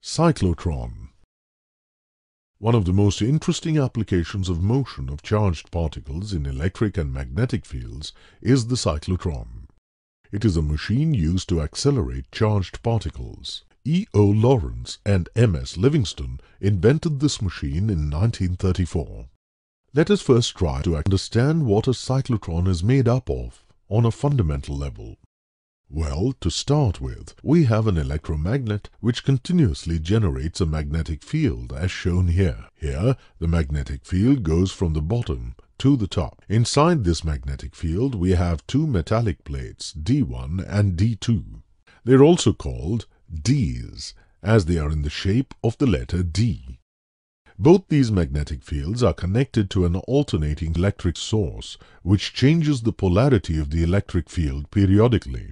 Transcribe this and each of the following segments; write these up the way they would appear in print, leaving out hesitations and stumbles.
Cyclotron. One of the most interesting applications of motion of charged particles in electric and magnetic fields is the cyclotron. It is a machine used to accelerate charged particles. E. O. Lawrence and M. S. Livingston invented this machine in 1934. Let us first try to understand what a cyclotron is made up of on a fundamental level. Well, to start with, we have an electromagnet which continuously generates a magnetic field as shown here. Here, the magnetic field goes from the bottom to the top. Inside this magnetic field, we have two metallic plates, D1 and D2. They are also called Ds, as they are in the shape of the letter D. Both these magnetic fields are connected to an alternating electric source, which changes the polarity of the electric field periodically.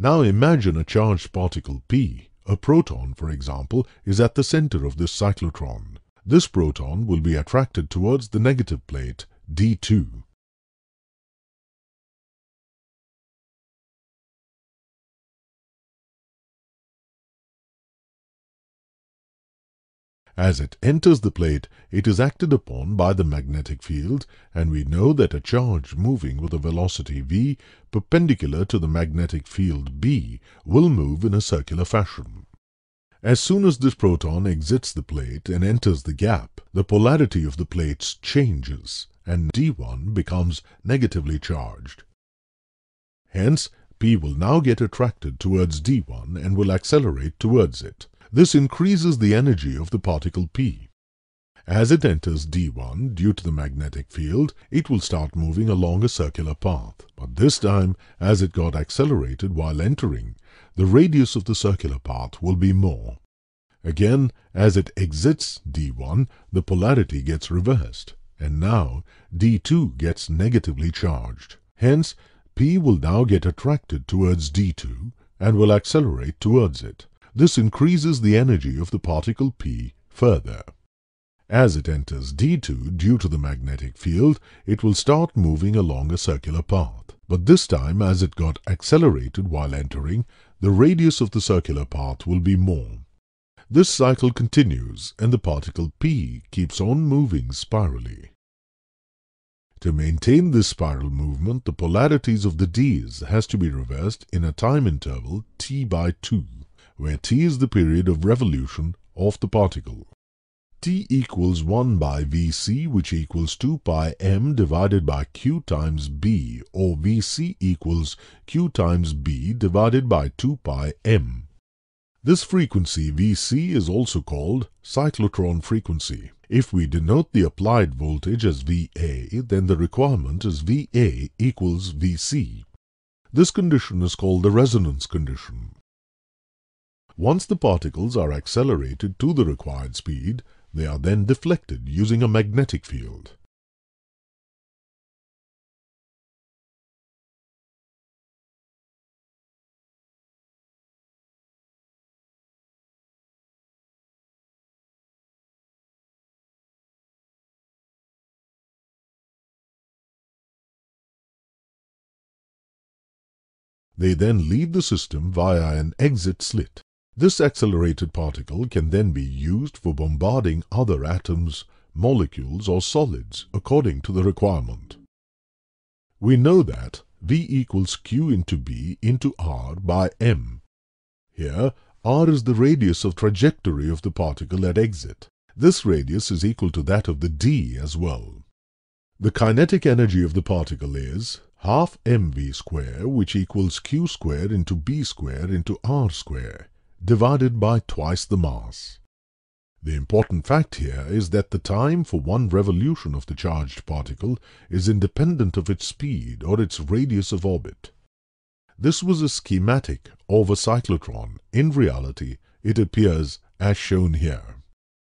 Now imagine a charged particle P, a proton for example, is at the center of this cyclotron. This proton will be attracted towards the negative plate, D2. As it enters the plate, it is acted upon by the magnetic field, and we know that a charge moving with a velocity v perpendicular to the magnetic field B will move in a circular fashion. As soon as this proton exits the plate and enters the gap, the polarity of the plates changes, and D1 becomes negatively charged. Hence, P will now get attracted towards D1 and will accelerate towards it. This increases the energy of the particle P. As it enters D1, due to the magnetic field, it will start moving along a circular path. But this time, as it got accelerated while entering, the radius of the circular path will be more. Again, as it exits D1, the polarity gets reversed, and now D2 gets negatively charged. Hence, P will now get attracted towards D2 and will accelerate towards it. This increases the energy of the particle P further. As it enters D2 due to the magnetic field, it will start moving along a circular path. But this time, as it got accelerated while entering, the radius of the circular path will be more. This cycle continues and the particle P keeps on moving spirally. To maintain this spiral movement, the polarities of the Ds has to be reversed in a time interval t by 2. Where t is the period of revolution of the particle. T equals 1 by Vc, which equals 2 pi m divided by q times b, or Vc equals q times b divided by 2 pi m. This frequency Vc is also called cyclotron frequency. If we denote the applied voltage as Va, then the requirement is Va equals Vc. This condition is called the resonance condition. Once the particles are accelerated to the required speed, they are then deflected using a magnetic field. They then leave the system via an exit slit. This accelerated particle can then be used for bombarding other atoms, molecules or solids according to the requirement. We know that V equals Q into B into R by M. Here, R is the radius of trajectory of the particle at exit. This radius is equal to that of the D as well. The kinetic energy of the particle is half mv square, which equals Q square into B square into R square, divided by twice the mass. The important fact here is that the time for one revolution of the charged particle is independent of its speed or its radius of orbit. This was a schematic of a cyclotron. In reality, it appears as shown here.